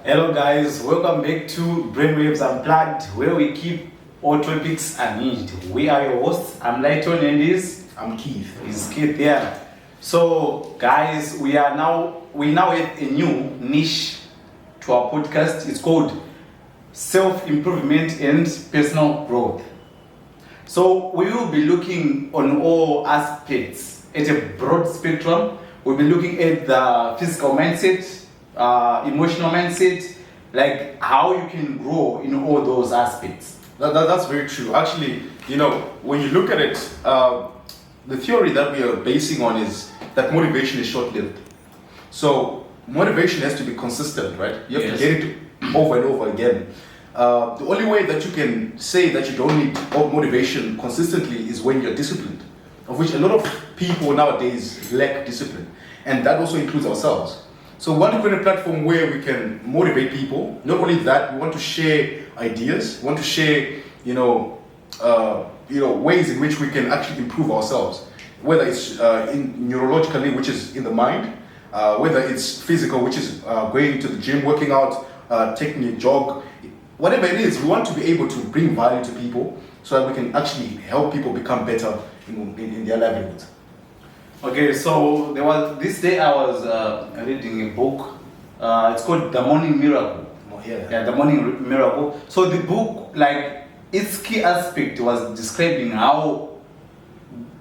Hello guys, welcome back to Brainwaves Unplugged, where we keep all topics unhinged. We are your hosts. I'm Lighton and I'm Keith. is Keith here. So guys, we now have a new niche to our podcast. It's called self-improvement and personal growth. So we will be looking on all aspects at a broad spectrum. We'll be looking at the physical mindset, emotional mindset, like how you can grow in all those aspects. That's very true. Actually, when you look at it, the theory that we are basing on is that motivation is short-lived. So motivation has to be consistent, right? You have to get it over and over again. The only way that you can say that you don't need motivation consistently is when you're disciplined, of which a lot of people nowadays lack discipline, and that also includes ourselves. So we want to create a platform where we can motivate people. Not only that, we want to share ideas. We want to share, ways in which we can actually improve ourselves. Whether it's neurologically, which is in the mind, whether it's physical, which is going to the gym, working out, taking a jog, whatever it is, we want to be able to bring value to people so that we can actually help people become better in their livelihoods. Okay, so there was this day I was reading a book. It's called The Morning Miracle. Yeah, The Morning Miracle. So the book, like its key aspect was describing how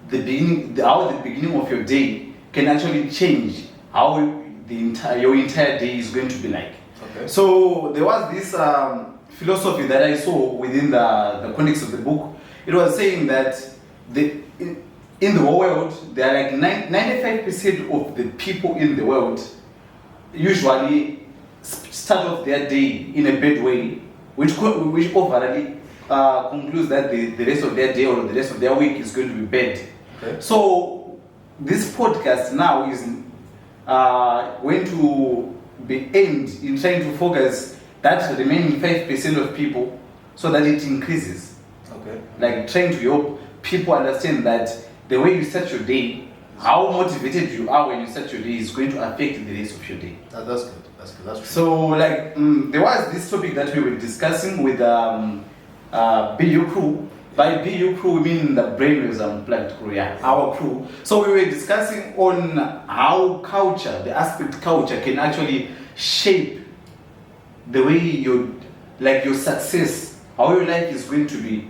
the beginning of your day can actually change how your entire day is going to be like. Okay. So there was this philosophy that I saw within the context of the book. It was saying that in the whole world, there are like 95% of the people in the world usually start off their day in a bad way, which overall concludes that the rest of their day or the rest of their week is going to be bad. Okay. So this podcast now is going to be aimed in trying to focus that remaining 5% of people so that it increases. Okay. Like trying to help people understand that the way you start your day, how motivated you are when you start your day is going to affect the rest of your day. That's good. That's true. So like there was this topic that we were discussing with BU crew. By BU crew we mean the Brainwaves Unplugged crew, our crew. So we were discussing on how culture, the aspect culture can actually shape the way your success, how your life is going to be.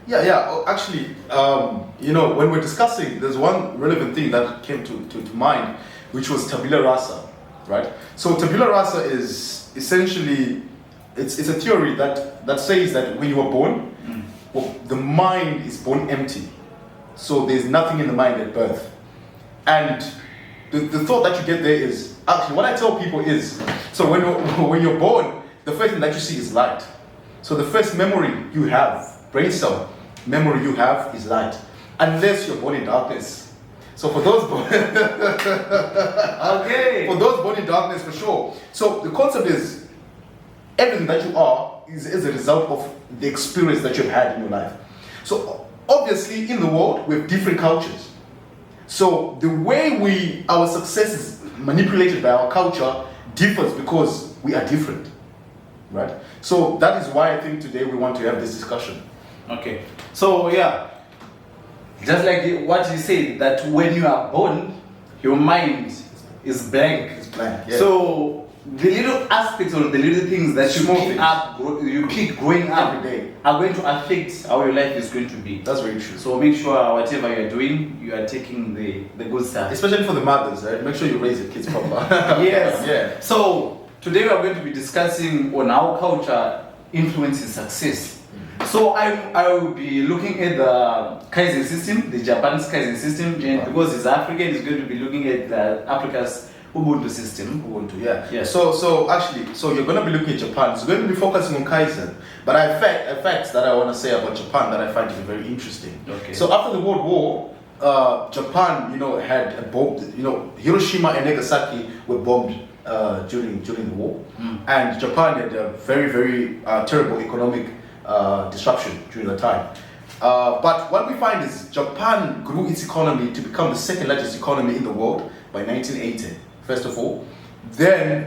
Yeah. Actually, when we're discussing, there's one relevant thing that came to mind, which was tabula rasa, right? So tabula rasa is essentially, it's a theory that says that when you are born, the mind is born empty. So there's nothing in the mind at birth. And the thought that you get there is, actually what I tell people is, so when you're born, the first thing that you see is light. So the first memory you have, brain cell memory you have is light, unless you're born in darkness. So for those born, for those born in darkness, for sure. So the concept is everything that you are is a result of the experience that you've had in your life. So obviously in the world we have different cultures. So the way our success is manipulated by our culture differs because we are different, right? So that is why I think today we want to have this discussion. Okay, so just like what you said, that when you are born, your mind is blank. It's blank. Yeah. So the little aspects or the little things that you pick growing up every day are going to affect how your life is going to be. That's very true. So make sure whatever you are doing, you are taking the good stuff. Especially for the mothers, right? Make sure you raise your kids proper. Yes. Yeah. So today we are going to be discussing on how culture influences success. So I will be looking at the Kaizen system, the Japanese Kaizen system, and because it's African, it's going to be looking at Africa's Ubuntu system. Ubuntu, yeah. Yes. So you're going to be looking at Japan. So you're going to be focusing on Kaizen. But I have facts that I want to say about Japan that I find to be very interesting. Okay. So after the World War, Japan, had a bomb. Hiroshima and Nagasaki were bombed during the war, and Japan had a very, very terrible economic disruption during the time. But what we find is Japan grew its economy to become the second largest economy in the world by 1980, first of all. Then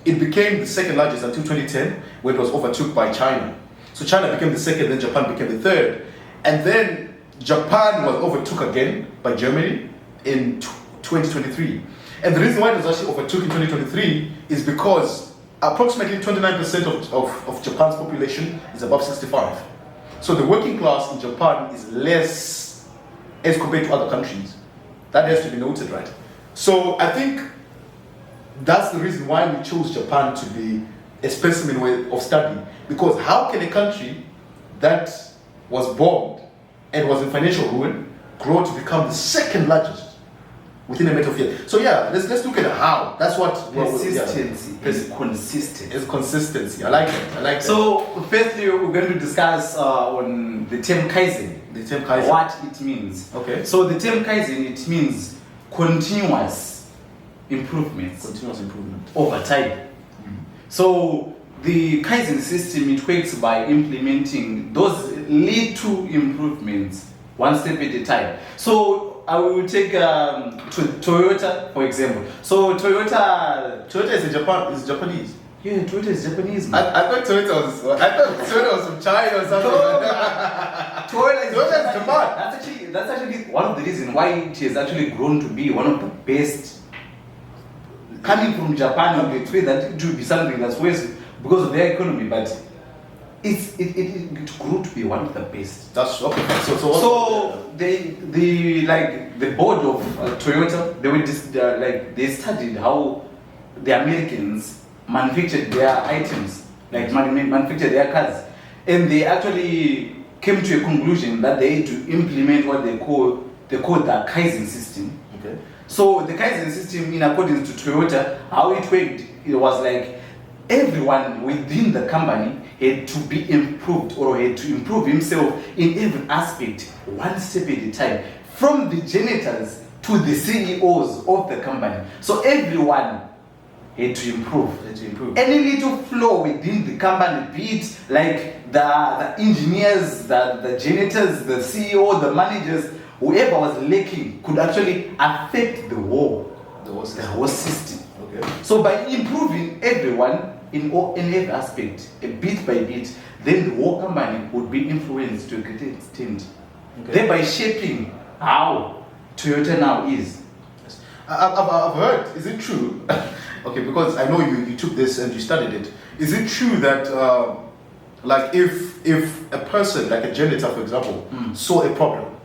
it became the second largest until 2010, when it was overtook by China. So China became the second, then Japan became the third. And then Japan was overtook again by Germany in 2023. And the reason why it was actually overtook in 2023 is because approximately 29% of Japan's population is above 65. So the working class in Japan is less as compared to other countries. That has to be noted, right? So I think that's the reason why we chose Japan to be a specimen of study. Because how can a country that was bombed and was in financial ruin grow to become the second largest within a matter of years? So yeah, let's look at how. That's what Persistency is consistent. It's consistency. I like it. I like So firstly, we're going to discuss on the term Kaizen. The term Kaizen. What it means. Okay. So the term Kaizen, it means continuous improvements. Continuous improvement. Over time. So the Kaizen system, it works by implementing those little improvements one step at a time. So I will take Toyota, for example. So Toyota is Japanese. Yeah, Toyota is Japanese. I thought Toyota was from China or something. Toyota is Japan. That's actually one of the reasons why it has actually grown to be one of the best. Coming from Japan, I would expect that it would be something that's worse because of their economy, but it grew to be one of the best. That's okay. So the board of Toyota, they studied how the Americans manufactured their items, like manufactured their cars, and they actually came to a conclusion that they had to implement what they call the Kaizen system. Okay. So the Kaizen system, in accordance to Toyota, how it worked, it was like everyone within the company had to be improved or had to improve himself in every aspect, one step at a time, from the janitors to the CEOs of the company. So everyone had to improve. Any little flaw within the company, be it like the engineers, the janitors, the CEO, the managers, whoever was lacking could actually affect the whole system. Okay. So by improving everyone in every aspect, a bit by bit, then the whole company would be influenced to a great extent, thereby shaping how Toyota now is. Yes. I've heard, is it true? Okay, because I know you took this and you studied it. Is it true that like if a person, like a janitor for example, saw a problem,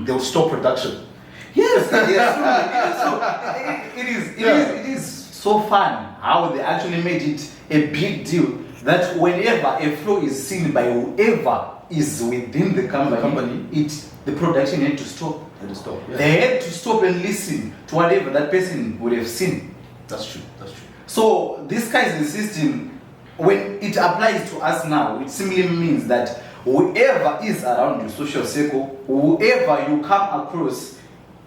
they'll stop production? Yes, it is so fun how they actually made it a big deal that whenever a flaw is seen by whoever is within the company, the production had to stop. Yeah. They had to stop and listen to whatever that person would have seen. That's true. So this Kaizen system, when it applies to us now, it simply means that whoever is around your social circle, whoever you come across,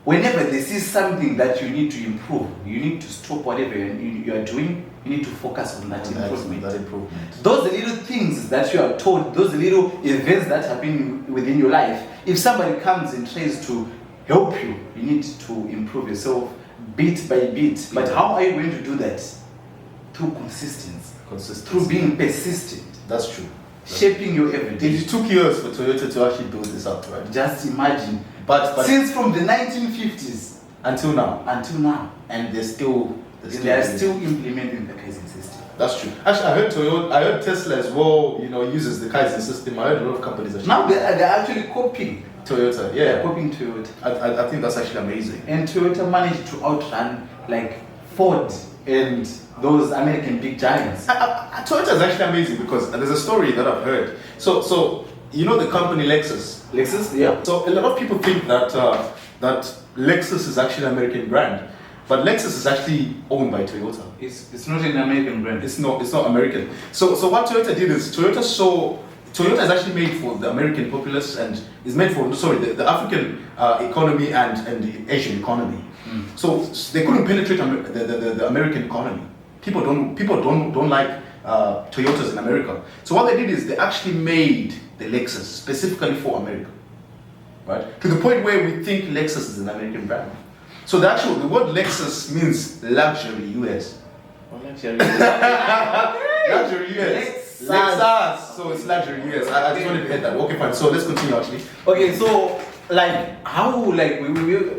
whenever they see something that you need to improve, you need to stop whatever you are doing, you need to focus on that improvement. Those little things that you are told, those little events that happen within your life, if somebody comes and tries to help you, you need to improve yourself bit by bit. But how are you going to do that? Through consistency. Through being persistent. That's true. Shaping your everyday. It took years for Toyota to actually build this up, right? Just imagine. But since from the 1950s until now, and they're still implementing the Kaizen system. That's true. Actually, I heard Tesla as well. Uses the Kaizen system. I heard a lot of companies actually. Now they're actually copying Toyota. Yeah, they're copying Toyota. I think that's actually amazing. And Toyota managed to outrun like Ford and those American big giants. Toyota is actually amazing because there's a story that I've heard. So the company Lexus. Lexus, yeah. So a lot of people think that Lexus is actually an American brand, but Lexus is actually owned by Toyota. It's not an American brand. It's not American. So what Toyota did is Toyota is actually made for the American populace and is made for the African economy and the Asian economy. So they couldn't penetrate the American economy. People don't like Toyotas in America. So what they did is they actually made the Lexus specifically for America, right? To the point where we think Lexus is an American brand. So the word Lexus means luxury US. Oh, luxury. Luxury, yes. Lexus. So it's luxury, yes. I just wanted to hit that. Okay, fine. So let's continue actually. Okay, so like how like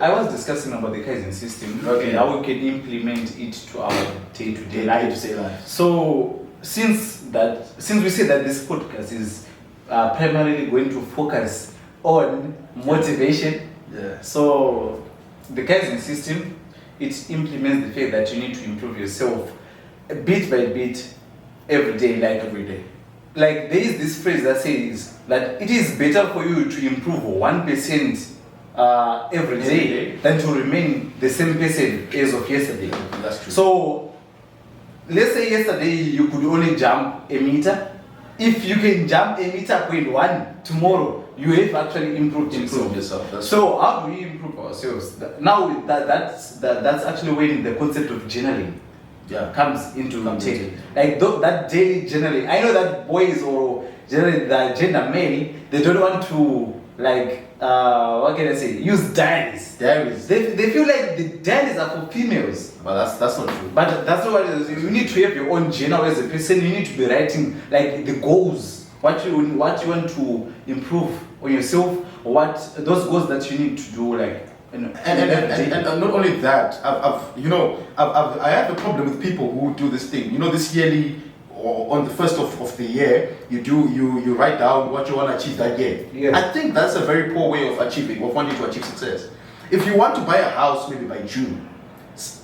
I was discussing about the Kaizen system. Okay. And how we can implement it to our day-to-day life. life. So since we say that this podcast is primarily going to focus on motivation, Yeah. so the Kaizen system, it implements the fact that you need to improve yourself bit by bit every day, like every day. Like there is this phrase that says that it is better for you to improve 1% every day than to remain the same person as of yesterday. That's true. So let's say yesterday you could only jump a meter. If you can jump a meter point one tomorrow, you have actually improved yourself. That's So how do we improve ourselves? Now that's actually when the concept of journaling comes into take. Like that daily journaling. I know that boys or generally the gender male, they don't want to like what can I say? Use diaries. They feel like the diaries are for females. But that's not true. But that's not what it is. You need to have your own journal as a person. You need to be writing like the goals, what you want to improve on yourself, what those goals that you need to do, like. And not only that, I have a problem with people who do this thing. You know, this yearly, or on the first of the year, you write down what you want to achieve that year. Yeah. I think that's a very poor way of wanting to achieve success. If you want to buy a house maybe by June,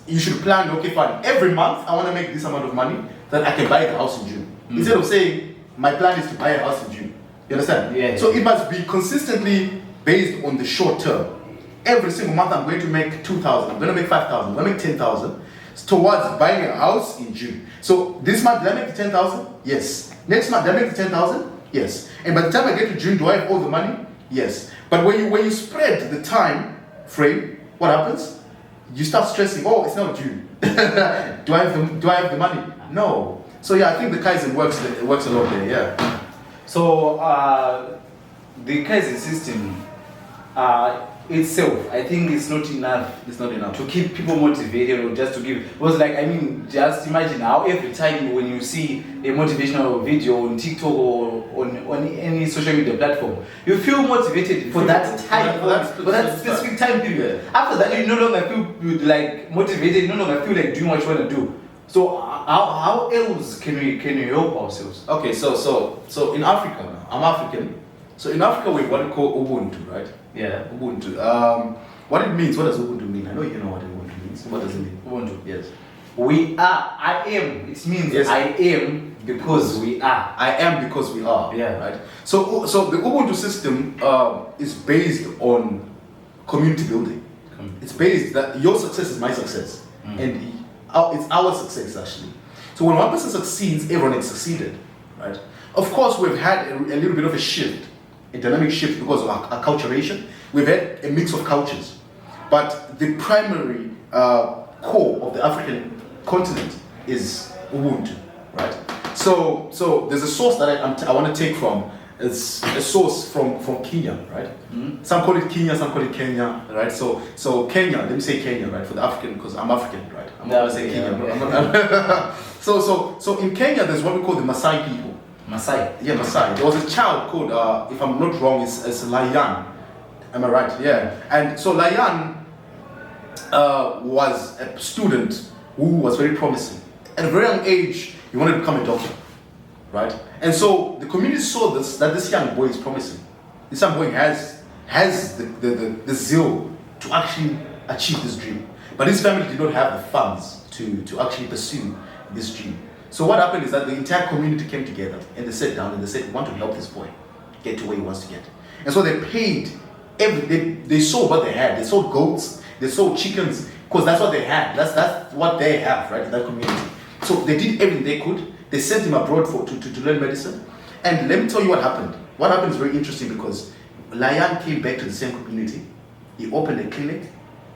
you should plan, okay, fine, every month I want to make this amount of money that I can buy the house in June. Instead of saying, my plan is to buy a house in June. You understand? Yeah. So it must be consistently based on the short term. Every single month I'm going to make 2,000, I'm going to make 5,000, I'm going to make 10,000 towards buying a house in June. So this month, did I make the 10,000? Yes. Next month, did I make the 10,000? Yes. And by the time I get to June, do I have all the money? Yes. But when you spread the time frame, what happens? You start stressing, oh, it's not June. do I have the money? No. So yeah, I think the Kaizen works a lot there, yeah. So the Kaizen system itself, I think it's not enough. It's not enough to keep people motivated or just to give. Because like, I mean, just imagine how every time when you see a motivational video on TikTok or on any social media platform, you feel motivated for that time, for that specific time period. After that, you no longer feel like motivated. You no longer feel like doing what you want to do. So how else can we help ourselves? Okay, so in Africa now, I'm African. So in Africa we have what we call Ubuntu, right? Yeah. Ubuntu. What it means, what does Ubuntu mean? I know you know what Ubuntu means. What does it mean? Ubuntu. Yes. We are. I am. It means yes. I am because we are. I am because we are. Yeah. Right. So the Ubuntu system is based on community building. It's based that your success is my success, and it's our success actually. So when one person succeeds, everyone has succeeded, right? Of course, we've had a little bit of a shift, a dynamic shift because of our acculturation. We've had a mix of cultures, but the primary core of the African continent is Ubuntu, right? So there's a source that I want to take from. It's a source from Kenya, right? Mm-hmm. Some call it Kenya, some call it Kenya, right? So Kenya, let me say Kenya, right? For the African, because I'm African, right? I'm not gonna say Kenya. Yeah. So in Kenya, there's what we call the Maasai people. Maasai? Yeah, Maasai. There was a child called, if I'm not wrong, it's Lion. Am I right? Yeah. And so Lion was a student who was very promising. At a very young age, he wanted to become a doctor, right? And so the community saw that this young boy is promising. This young boy has the zeal to actually achieve this dream. But his family did not have the funds to actually pursue this dream. So what happened is that the entire community came together and they sat down and they said, we want to help this boy get to where he wants to get. And so they paid, they sold what they had. They sold goats, they sold chickens, because that's what they had. That's what they have, right, in that community. So they did everything they could. They sent him abroad to learn medicine. And let me tell you what happened. What happened is very interesting because Lion came back to the same community. He opened a clinic,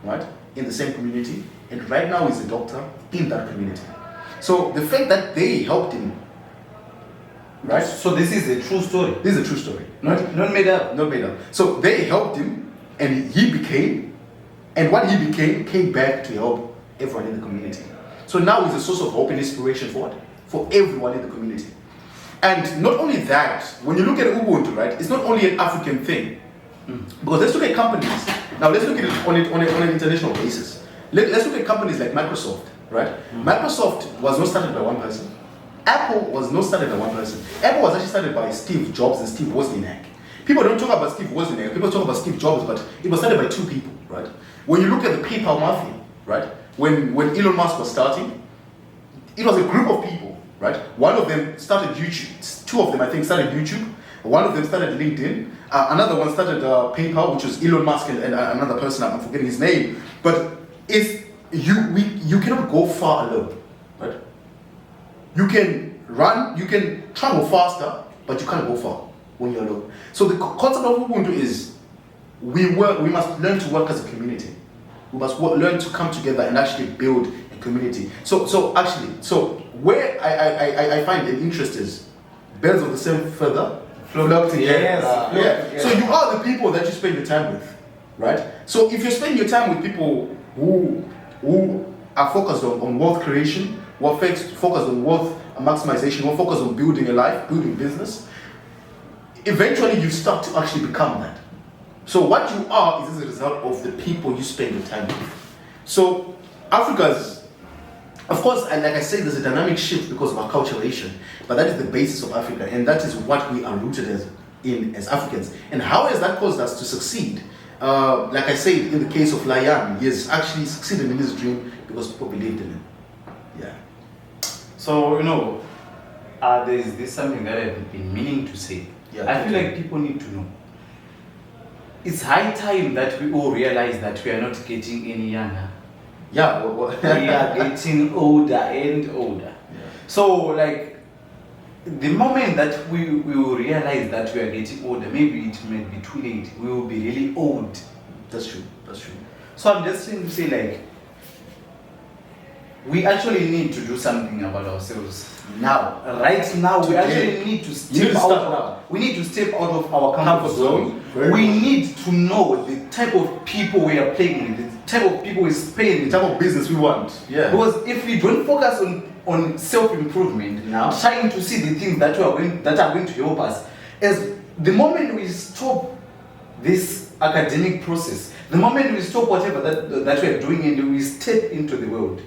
right, in the same community. And right now he's a doctor in that community. So the fact that they helped him, right? So this is a true story. This is a true story. Not made up. Not made up. So they helped him and he became, and what he became came back to help everyone in the community. So now it's a source of hope and inspiration for what? For everyone in the community. And not only that, when you look at Ubuntu, right, it's not only an African thing. Because let's look at companies. Now let's look at it on an international basis. Let's look at companies like Microsoft, right? Microsoft was not started by one person. Apple was not started by one person. Apple was actually started by Steve Jobs and Steve Wozniak. People don't talk about Steve Wozniak, people talk about Steve Jobs, but it was started by two people, right? When you look at the PayPal mafia, right? When Elon Musk was starting, it was a group of people, right? One of them started YouTube, two of them I think started YouTube, one of them started LinkedIn, another one started PayPal, which was Elon Musk and another person, I'm forgetting his name, but you cannot go far alone, right? You can run, you can travel faster, but you can't go far when you're alone. So the concept of Ubuntu is we must learn to work as a community. We must learn to come together and actually build a community. So where I find an interest is birds of the same feather flock together. Yes. So you are the people that you spend your time with, right? So if you spend your time with people who are focused on wealth creation, who are focused on wealth maximization, who are focused on building a life, building business, eventually you start to actually become that. So what you are is as a result of the people you spend your time with. So Africa's, of course, and like I said, there's a dynamic shift because of our acculturation, but that is the basis of Africa, and that is what we are rooted as Africans. And how has that caused us to succeed? Like I said, in the case of Layan, he has actually succeeded in his dream because people believed in him. Yeah. So, there's this something that I've been meaning to say. Yeah, I feel like people need to know. It's high time that we all realize that we are not getting any younger. Yeah. We are getting older and older. Yeah. So, like, the moment that we will realize that we are getting older, maybe it may be too late. We will be really old. That's true. So I'm just trying to say, like, we actually need to do something about ourselves now. Right now, we actually need to step out. We need to step out of our comfort zone. We need to know the type of people we are playing with, the type of people we spend, The type of business we want. Yeah. Because if we don't focus on self-improvement, Now, trying to see the things that are going to help us, as the moment we stop this academic process, the moment we stop whatever that we are doing and we step into the world,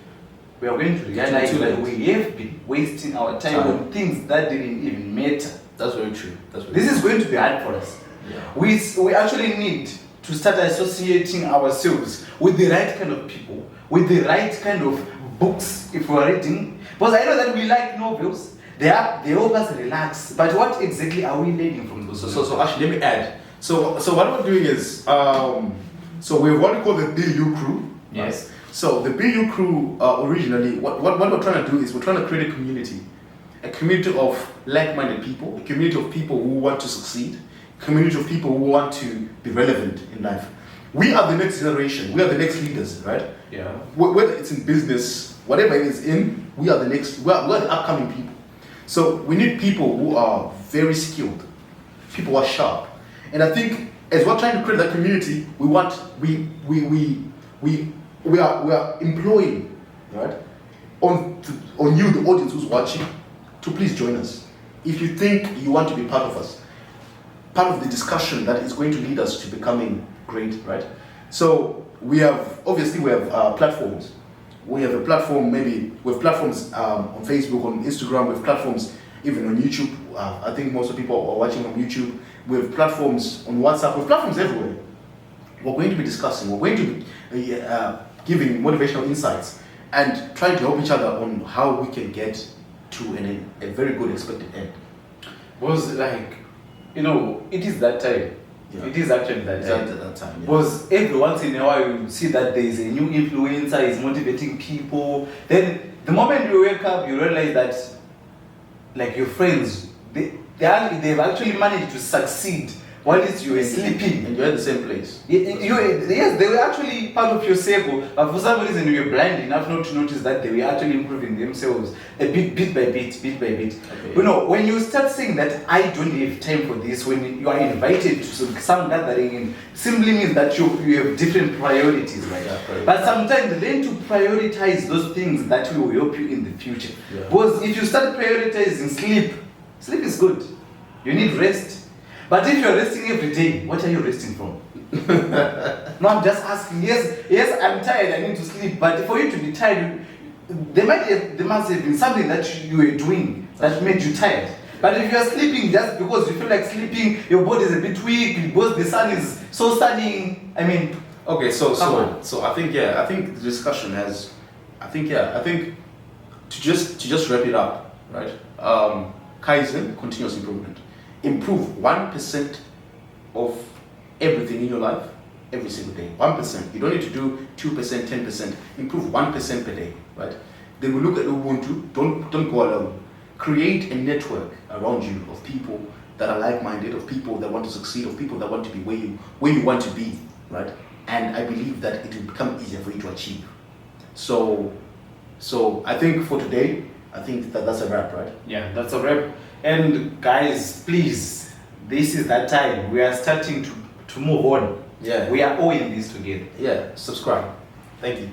we are going to realize that we have been wasting our time on things that didn't even matter. That's very true. This is going to be hard for us. Yeah. We actually need to start associating ourselves with the right kind of people, with the right kind of books if we are reading. Because I know that we like novels, they help us relax. But what exactly are we learning from those? So actually, let me add. So what we're doing is, so we have what we call the BU crew. Yes. Right? So the BU crew originally, what we're trying to do is we're trying to create a community of like-minded people, a community of people who want to succeed, a community of people who want to be relevant in life. We are the next generation. We are the next leaders, right? Yeah. Whether it's in business, whatever it is in, we are the the upcoming people. So we need people who are very skilled, people who are sharp. And I think as we're trying to create that community, we are employing, right, on you, the audience who's watching, to please join us. If you think you want to be part of us, part of the discussion that is going to lead us to becoming great, right? So we have platforms. We have a platform, maybe we have platforms on Facebook, on Instagram, we have platforms even on YouTube. I think most of the people are watching on YouTube. We have platforms on WhatsApp, we have platforms everywhere. We're going to be discussing, we're going to be giving motivational insights and trying to help each other on how we can get to a very good expected end. Was like, it is that time. Yeah. It is actually that time. That time, yeah. Because every once in a while you see that there is a new influencer is motivating people. Then the moment you wake up, you realize that, like, your friends, they've actually managed to succeed while you were sleeping. And you're at the same place. Yes, they were actually part of your circle, but for some reason you were blind enough not to notice that they were actually improving themselves bit by bit. Okay. You know, when you start saying that I don't have time for this, when you are invited to some gathering, it simply means that you have different priorities, right? Yeah, correct. But sometimes learn to prioritize those things that will help you in the future. Yeah. Because if you start prioritizing sleep is good. You need rest. But if you're resting every day, what are you resting from? No, I'm just asking. Yes, I'm tired, I need to sleep. But for you to be tired, there must have been something that you were doing that made you tired. But if you're sleeping just because you feel like sleeping, your body is a bit weak, because the sun is so stunning, I mean... Okay, so I think the discussion has, I think to just wrap it up, right? Kaizen, continuous improvement. Improve 1% of everything in your life every single day. 1%. You don't need to do 2%, 10%. Improve 1% per day, right? Then we look at Ubuntu. Don't go alone. Create a network around you of people that are like-minded, of people that want to succeed, of people that want to be where you want to be, right? And I believe that it will become easier for you to achieve. So I think for today, I think that's a wrap, right? Yeah, that's a wrap. And guys, please, this is that time. We are starting to move on. Yeah. We are all in this together. Yeah, subscribe. Thank you.